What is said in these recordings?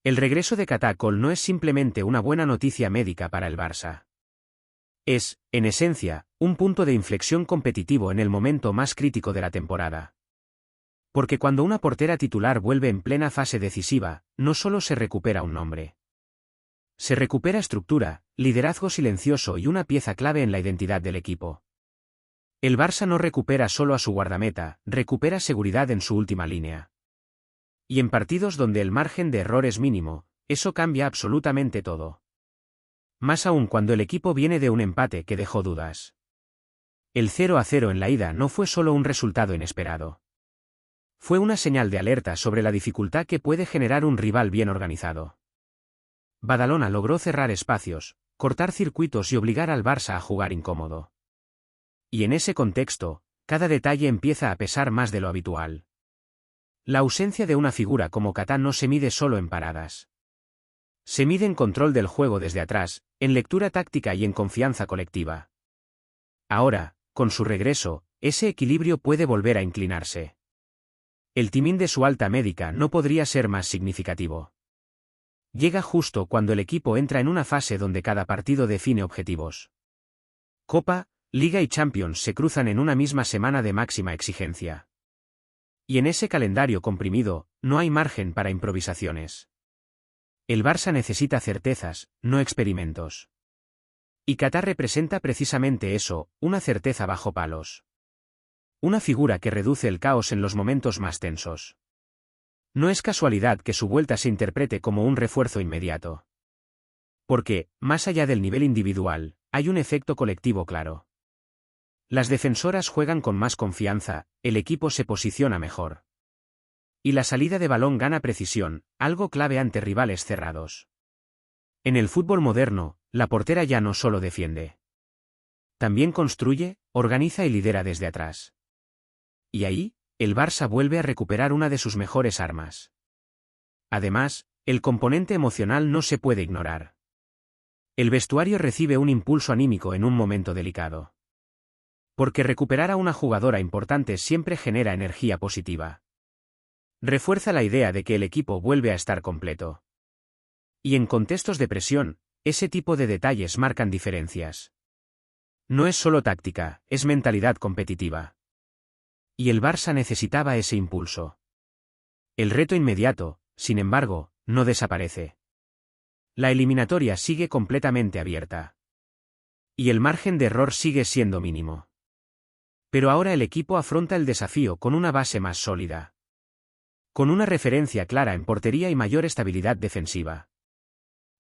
El regreso de Catacol no es simplemente una buena noticia médica para el Barça. Es, en esencia, un punto de inflexión competitivo en el momento más crítico de la temporada. Porque cuando una portera titular vuelve en plena fase decisiva, no solo se recupera un nombre. Se recupera estructura, liderazgo silencioso y una pieza clave en la identidad del equipo. El Barça no recupera solo a su guardameta, recupera seguridad en su última línea. Y en partidos donde el margen de error es mínimo, eso cambia absolutamente todo. Más aún cuando el equipo viene de un empate que dejó dudas. El 0-0 en la ida no fue solo un resultado inesperado. Fue una señal de alerta sobre la dificultad que puede generar un rival bien organizado. Badalona logró cerrar espacios, cortar circuitos y obligar al Barça a jugar incómodo. Y en ese contexto, cada detalle empieza a pesar más de lo habitual. La ausencia de una figura como Catá no se mide solo en paradas. Se mide en control del juego desde atrás, en lectura táctica y en confianza colectiva. Ahora, con su regreso, ese equilibrio puede volver a inclinarse. El timón de su alta médica no podría ser más significativo. Llega justo cuando el equipo entra en una fase donde cada partido define objetivos. Copa, Liga y Champions se cruzan en una misma semana de máxima exigencia. Y en ese calendario comprimido, no hay margen para improvisaciones. El Barça necesita certezas, no experimentos. Y Qatar representa precisamente eso, una certeza bajo palos. Una figura que reduce el caos en los momentos más tensos. No es casualidad que su vuelta se interprete como un refuerzo inmediato. Porque, más allá del nivel individual, hay un efecto colectivo claro. Las defensoras juegan con más confianza, el equipo se posiciona mejor. Y la salida de balón gana precisión, algo clave ante rivales cerrados. En el fútbol moderno, la portera ya no solo defiende. También construye, organiza y lidera desde atrás. Y ahí, el Barça vuelve a recuperar una de sus mejores armas. Además, el componente emocional no se puede ignorar. El vestuario recibe un impulso anímico en un momento delicado. Porque recuperar a una jugadora importante siempre genera energía positiva. Refuerza la idea de que el equipo vuelve a estar completo. Y en contextos de presión, ese tipo de detalles marcan diferencias. No es solo táctica, es mentalidad competitiva. Y el Barça necesitaba ese impulso. El reto inmediato, sin embargo, no desaparece. La eliminatoria sigue completamente abierta. Y el margen de error sigue siendo mínimo. Pero ahora el equipo afronta el desafío con una base más sólida. Con una referencia clara en portería y mayor estabilidad defensiva.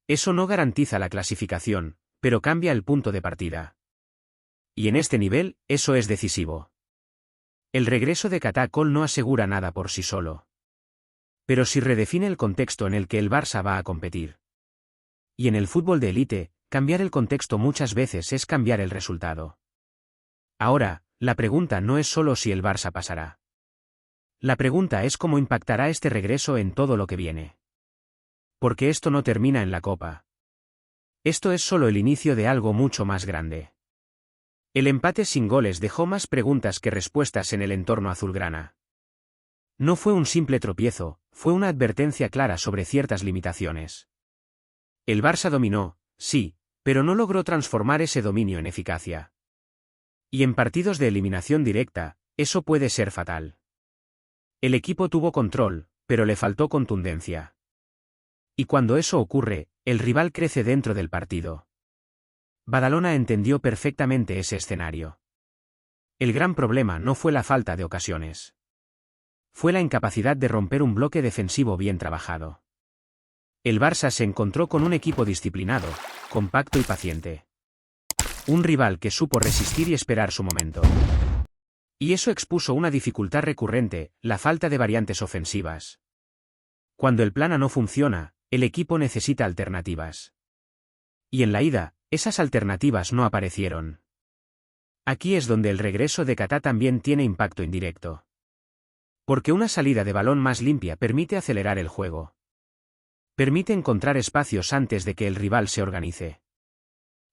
Eso no garantiza la clasificación, pero cambia el punto de partida. Y en este nivel, eso es decisivo. El regreso de Catacol no asegura nada por sí solo. Pero sí redefine el contexto en el que el Barça va a competir. Y en el fútbol de élite, cambiar el contexto muchas veces es cambiar el resultado. Ahora, la pregunta no es solo si el Barça pasará. La pregunta es cómo impactará este regreso en todo lo que viene. Porque esto no termina en la Copa. Esto es solo el inicio de algo mucho más grande. El empate sin goles dejó más preguntas que respuestas en el entorno azulgrana. No fue un simple tropiezo, fue una advertencia clara sobre ciertas limitaciones. El Barça dominó, sí, pero no logró transformar ese dominio en eficacia. Y en partidos de eliminación directa, eso puede ser fatal. El equipo tuvo control, pero le faltó contundencia. Y cuando eso ocurre, el rival crece dentro del partido. Badalona entendió perfectamente ese escenario. El gran problema no fue la falta de ocasiones. Fue la incapacidad de romper un bloque defensivo bien trabajado. El Barça se encontró con un equipo disciplinado, compacto y paciente. Un rival que supo resistir y esperar su momento. Y eso expuso una dificultad recurrente, la falta de variantes ofensivas. Cuando el plan A no funciona, el equipo necesita alternativas. Y en la ida, esas alternativas no aparecieron. Aquí es donde el regreso de Catá también tiene impacto indirecto. Porque una salida de balón más limpia permite acelerar el juego. Permite encontrar espacios antes de que el rival se organice.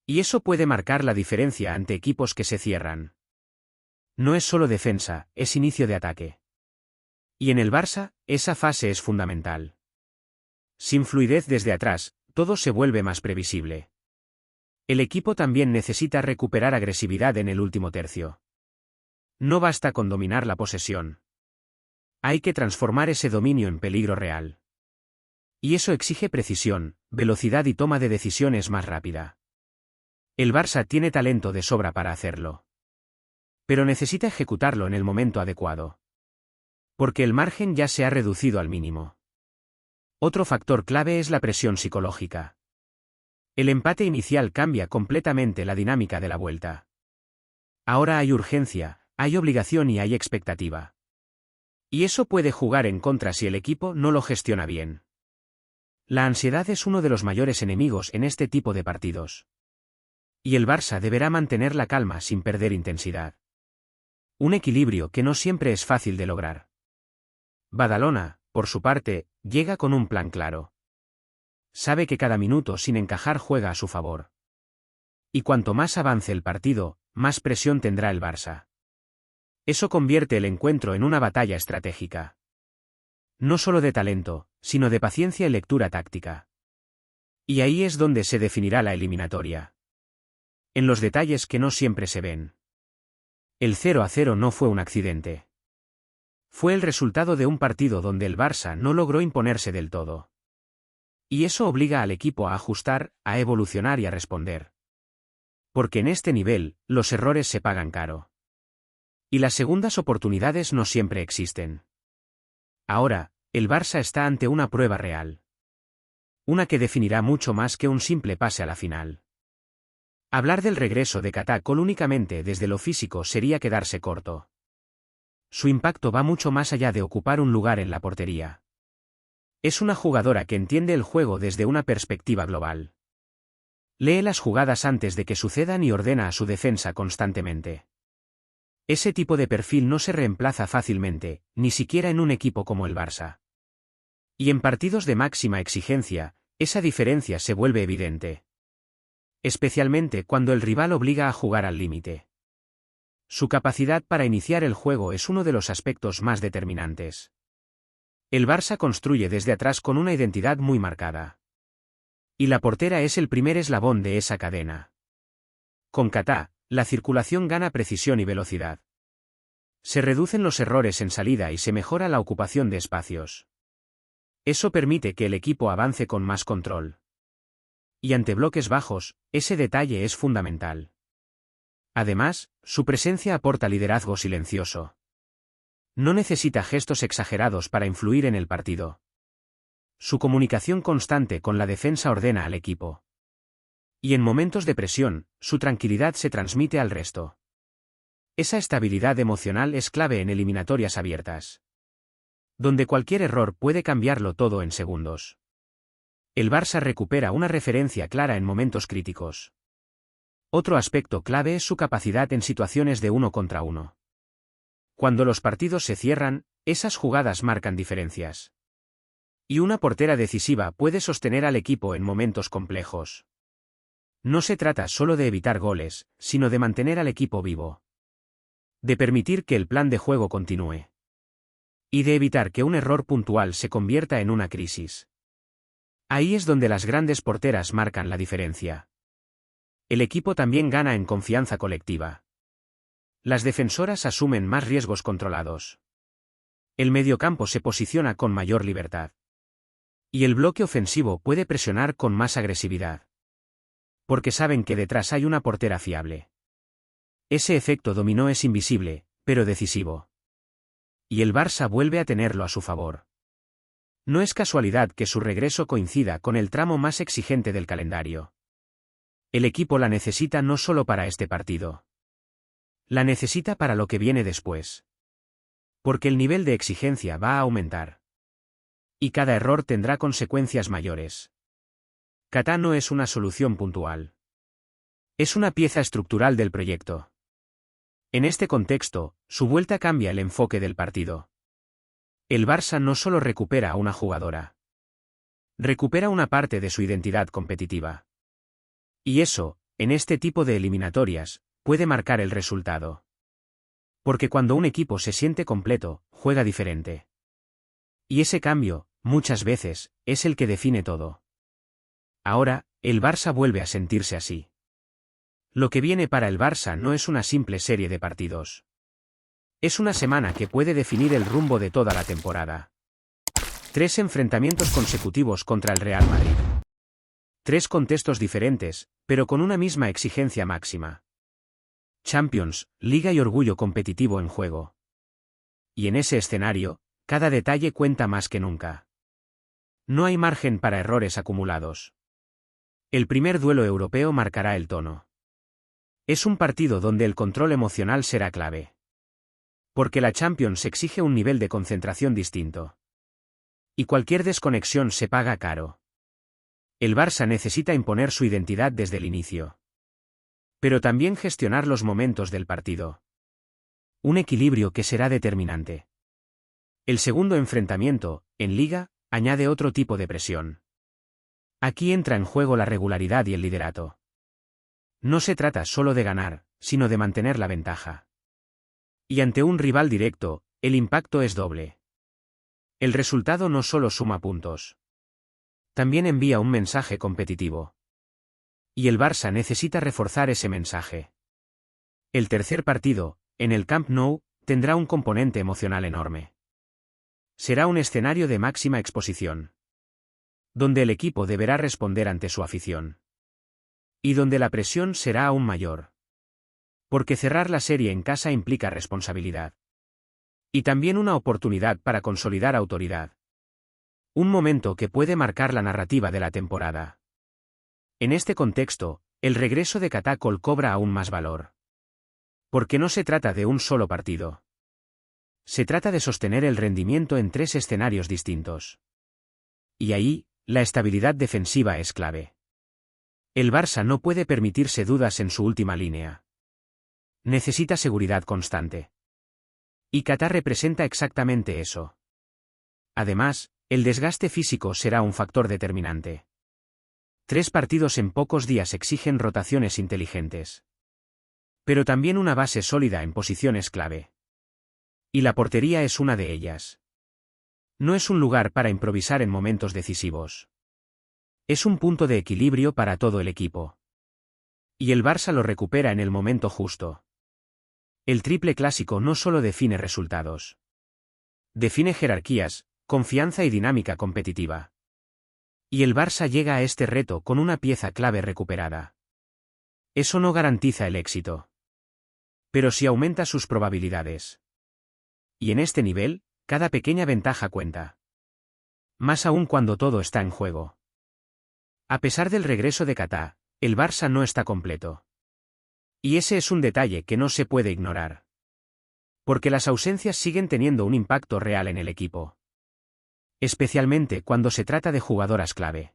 Y eso puede marcar la diferencia ante equipos que se cierran. No es solo defensa, es inicio de ataque. Y en el Barça, esa fase es fundamental. Sin fluidez desde atrás, todo se vuelve más previsible. El equipo también necesita recuperar agresividad en el último tercio. No basta con dominar la posesión. Hay que transformar ese dominio en peligro real. Y eso exige precisión, velocidad y toma de decisiones más rápida. El Barça tiene talento de sobra para hacerlo. Pero necesita ejecutarlo en el momento adecuado. Porque el margen ya se ha reducido al mínimo. Otro factor clave es la presión psicológica. El empate inicial cambia completamente la dinámica de la vuelta. Ahora hay urgencia, hay obligación y hay expectativa. Y eso puede jugar en contra si el equipo no lo gestiona bien. La ansiedad es uno de los mayores enemigos en este tipo de partidos. Y el Barça deberá mantener la calma sin perder intensidad. Un equilibrio que no siempre es fácil de lograr. Badalona, por su parte, llega con un plan claro. Sabe que cada minuto sin encajar juega a su favor. Y cuanto más avance el partido, más presión tendrá el Barça. Eso convierte el encuentro en una batalla estratégica. No solo de talento, sino de paciencia y lectura táctica. Y ahí es donde se definirá la eliminatoria. En los detalles que no siempre se ven. El 0-0 no fue un accidente. Fue el resultado de un partido donde el Barça no logró imponerse del todo. Y eso obliga al equipo a ajustar, a evolucionar y a responder. Porque en este nivel, los errores se pagan caro. Y las segundas oportunidades no siempre existen. Ahora, el Barça está ante una prueba real. Una que definirá mucho más que un simple pase a la final. Hablar del regreso de Katá únicamente desde lo físico sería quedarse corto. Su impacto va mucho más allá de ocupar un lugar en la portería. Es una jugadora que entiende el juego desde una perspectiva global. Lee las jugadas antes de que sucedan y ordena a su defensa constantemente. Ese tipo de perfil no se reemplaza fácilmente, ni siquiera en un equipo como el Barça. Y en partidos de máxima exigencia, esa diferencia se vuelve evidente. Especialmente cuando el rival obliga a jugar al límite. Su capacidad para iniciar el juego es uno de los aspectos más determinantes. El Barça construye desde atrás con una identidad muy marcada. Y la portera es el primer eslabón de esa cadena. Con Katá, la circulación gana precisión y velocidad. Se reducen los errores en salida y se mejora la ocupación de espacios. Eso permite que el equipo avance con más control. Y ante bloques bajos, ese detalle es fundamental. Además, su presencia aporta liderazgo silencioso. No necesita gestos exagerados para influir en el partido. Su comunicación constante con la defensa ordena al equipo. Y en momentos de presión, su tranquilidad se transmite al resto. Esa estabilidad emocional es clave en eliminatorias abiertas. Donde cualquier error puede cambiarlo todo en segundos. El Barça recupera una referencia clara en momentos críticos. Otro aspecto clave es su capacidad en situaciones de 1 contra 1. Cuando los partidos se cierran, esas jugadas marcan diferencias. Y una portera decisiva puede sostener al equipo en momentos complejos. No se trata solo de evitar goles, sino de mantener al equipo vivo. De permitir que el plan de juego continúe. Y de evitar que un error puntual se convierta en una crisis. Ahí es donde las grandes porteras marcan la diferencia. El equipo también gana en confianza colectiva. Las defensoras asumen más riesgos controlados. El mediocampo se posiciona con mayor libertad. Y el bloque ofensivo puede presionar con más agresividad. Porque saben que detrás hay una portera fiable. Ese efecto dominó es invisible, pero decisivo. Y el Barça vuelve a tenerlo a su favor. No es casualidad que su regreso coincida con el tramo más exigente del calendario. El equipo la necesita no solo para este partido. La necesita para lo que viene después. Porque el nivel de exigencia va a aumentar. Y cada error tendrá consecuencias mayores. Katá no es una solución puntual. Es una pieza estructural del proyecto. En este contexto, su vuelta cambia el enfoque del partido. El Barça no solo recupera a una jugadora. Recupera una parte de su identidad competitiva. Y eso, en este tipo de eliminatorias, puede marcar el resultado. Porque cuando un equipo se siente completo, juega diferente. Y ese cambio, muchas veces, es el que define todo. Ahora, el Barça vuelve a sentirse así. Lo que viene para el Barça no es una simple serie de partidos. Es una semana que puede definir el rumbo de toda la temporada. 3 enfrentamientos consecutivos contra el Real Madrid. 3 contextos diferentes, pero con una misma exigencia máxima. Champions, Liga y orgullo competitivo en juego. Y en ese escenario, cada detalle cuenta más que nunca. No hay margen para errores acumulados. El primer duelo europeo marcará el tono. Es un partido donde el control emocional será clave. Porque la Champions exige un nivel de concentración distinto. Y cualquier desconexión se paga caro. El Barça necesita imponer su identidad desde el inicio. Pero también gestionar los momentos del partido. Un equilibrio que será determinante. El segundo enfrentamiento, en Liga, añade otro tipo de presión. Aquí entra en juego la regularidad y el liderato. No se trata solo de ganar, sino de mantener la ventaja. Y ante un rival directo, el impacto es doble. El resultado no solo suma puntos. También envía un mensaje competitivo. Y el Barça necesita reforzar ese mensaje. El tercer partido, en el Camp Nou, tendrá un componente emocional enorme. Será un escenario de máxima exposición. Donde el equipo deberá responder ante su afición. Y donde la presión será aún mayor. Porque cerrar la serie en casa implica responsabilidad. Y también una oportunidad para consolidar autoridad. Un momento que puede marcar la narrativa de la temporada. En este contexto, el regreso de Catacol cobra aún más valor. Porque no se trata de un solo partido. Se trata de sostener el rendimiento en 3 escenarios distintos. Y ahí, la estabilidad defensiva es clave. El Barça no puede permitirse dudas en su última línea. Necesita seguridad constante. Y Qatar representa exactamente eso. Además, el desgaste físico será un factor determinante. 3 partidos en pocos días exigen rotaciones inteligentes. Pero también una base sólida en posiciones clave. Y la portería es una de ellas. No es un lugar para improvisar en momentos decisivos. Es un punto de equilibrio para todo el equipo. Y el Barça lo recupera en el momento justo. El triple clásico no solo define resultados. Define jerarquías, confianza y dinámica competitiva. Y el Barça llega a este reto con una pieza clave recuperada. Eso no garantiza el éxito. Pero sí aumenta sus probabilidades. Y en este nivel, cada pequeña ventaja cuenta. Más aún cuando todo está en juego. A pesar del regreso de Qatar, el Barça no está completo. Y ese es un detalle que no se puede ignorar. Porque las ausencias siguen teniendo un impacto real en el equipo. Especialmente cuando se trata de jugadoras clave.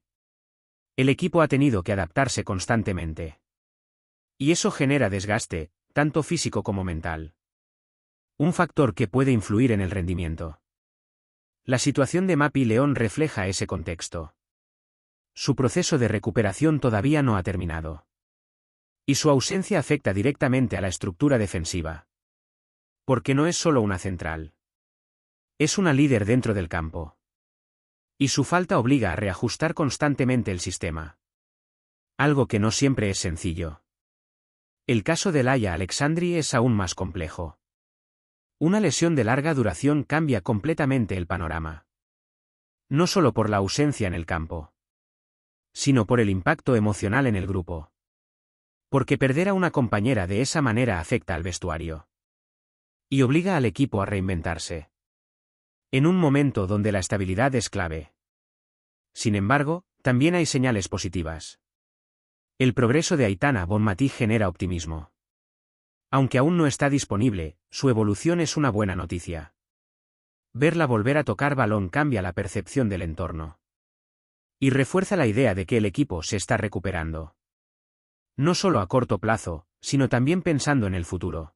El equipo ha tenido que adaptarse constantemente. Y eso genera desgaste, tanto físico como mental. Un factor que puede influir en el rendimiento. La situación de Mapi León refleja ese contexto. Su proceso de recuperación todavía no ha terminado. Y su ausencia afecta directamente a la estructura defensiva. Porque no es solo una central. Es una líder dentro del campo. Y su falta obliga a reajustar constantemente el sistema. Algo que no siempre es sencillo. El caso de Laia Alexandri es aún más complejo. Una lesión de larga duración cambia completamente el panorama. No solo por la ausencia en el campo, sino por el impacto emocional en el grupo. Porque perder a una compañera de esa manera afecta al vestuario. Y obliga al equipo a reinventarse. En un momento donde la estabilidad es clave. Sin embargo, también hay señales positivas. El progreso de Aitana Bonmatí genera optimismo. Aunque aún no está disponible, su evolución es una buena noticia. Verla volver a tocar balón cambia la percepción del entorno. Y refuerza la idea de que el equipo se está recuperando. No solo a corto plazo, sino también pensando en el futuro.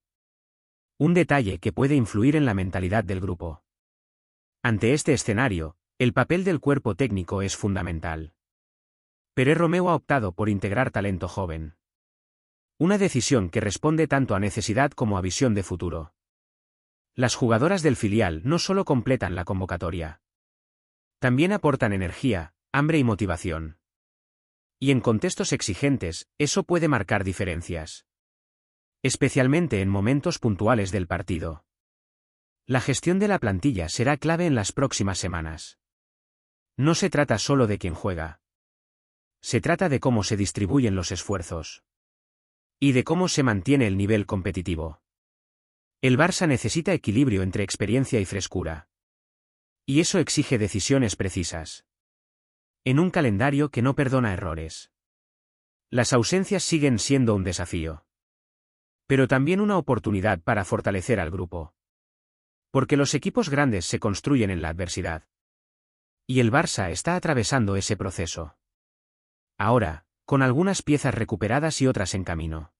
Un detalle que puede influir en la mentalidad del grupo. Ante este escenario, el papel del cuerpo técnico es fundamental. Pere Romeu ha optado por integrar talento joven. Una decisión que responde tanto a necesidad como a visión de futuro. Las jugadoras del filial no solo completan la convocatoria. También aportan energía, hambre y motivación. Y en contextos exigentes, eso puede marcar diferencias. Especialmente en momentos puntuales del partido. La gestión de la plantilla será clave en las próximas semanas. No se trata solo de quién juega. Se trata de cómo se distribuyen los esfuerzos. Y de cómo se mantiene el nivel competitivo. El Barça necesita equilibrio entre experiencia y frescura. Y eso exige decisiones precisas. En un calendario que no perdona errores. Las ausencias siguen siendo un desafío. Pero también una oportunidad para fortalecer al grupo. Porque los equipos grandes se construyen en la adversidad. Y el Barça está atravesando ese proceso. Ahora, con algunas piezas recuperadas y otras en camino.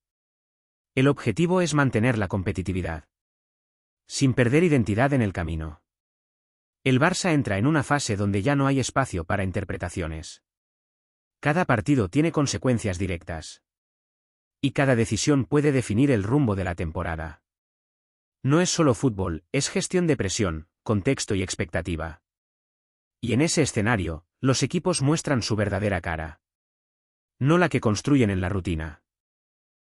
El objetivo es mantener la competitividad. Sin perder identidad en el camino. El Barça entra en una fase donde ya no hay espacio para interpretaciones. Cada partido tiene consecuencias directas. Y cada decisión puede definir el rumbo de la temporada. No es solo fútbol, es gestión de presión, contexto y expectativa. Y en ese escenario, los equipos muestran su verdadera cara. No la que construyen en la rutina.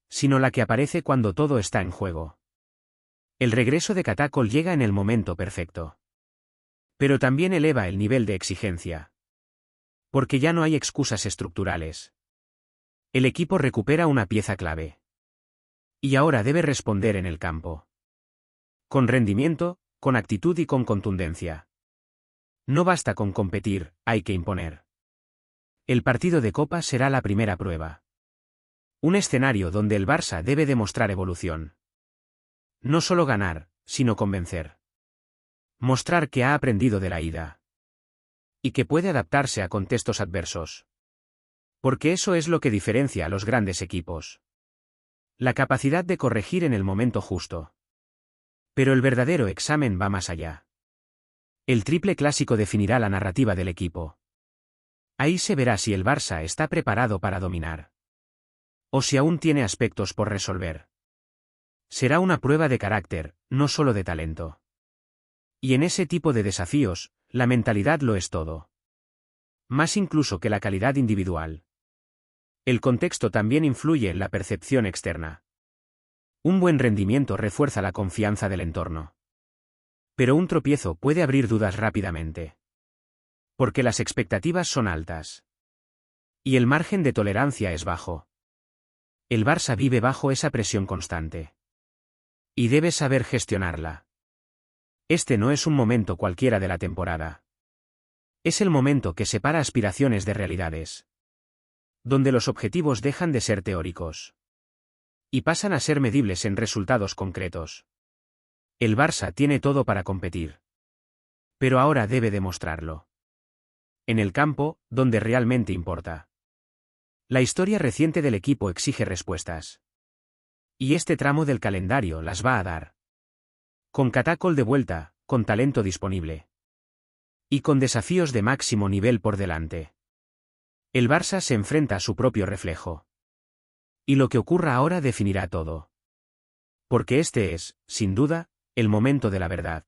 Sino la que aparece cuando todo está en juego. El regreso de Catacol llega en el momento perfecto. Pero también eleva el nivel de exigencia. Porque ya no hay excusas estructurales. El equipo recupera una pieza clave. Y ahora debe responder en el campo. Con rendimiento, con actitud y con contundencia. No basta con competir, hay que imponer. El partido de Copa será la primera prueba. Un escenario donde el Barça debe demostrar evolución. No solo ganar, sino convencer. Mostrar que ha aprendido de la ida. Y que puede adaptarse a contextos adversos. Porque eso es lo que diferencia a los grandes equipos. La capacidad de corregir en el momento justo. Pero el verdadero examen va más allá. El triple clásico definirá la narrativa del equipo. Ahí se verá si el Barça está preparado para dominar. O si aún tiene aspectos por resolver. Será una prueba de carácter, no solo de talento. Y en ese tipo de desafíos, la mentalidad lo es todo. Más incluso que la calidad individual. El contexto también influye en la percepción externa. Un buen rendimiento refuerza la confianza del entorno. Pero un tropiezo puede abrir dudas rápidamente. Porque las expectativas son altas. Y el margen de tolerancia es bajo. El Barça vive bajo esa presión constante. Y debe saber gestionarla. Este no es un momento cualquiera de la temporada. Es el momento que separa aspiraciones de realidades. Donde los objetivos dejan de ser teóricos. Y pasan a ser medibles en resultados concretos. El Barça tiene todo para competir. Pero ahora debe demostrarlo. En el campo, donde realmente importa. La historia reciente del equipo exige respuestas. Y este tramo del calendario las va a dar. Con Catacol de vuelta, con talento disponible. Y con desafíos de máximo nivel por delante. El Barça se enfrenta a su propio reflejo. Y lo que ocurra ahora definirá todo. Porque este es, sin duda, el momento de la verdad.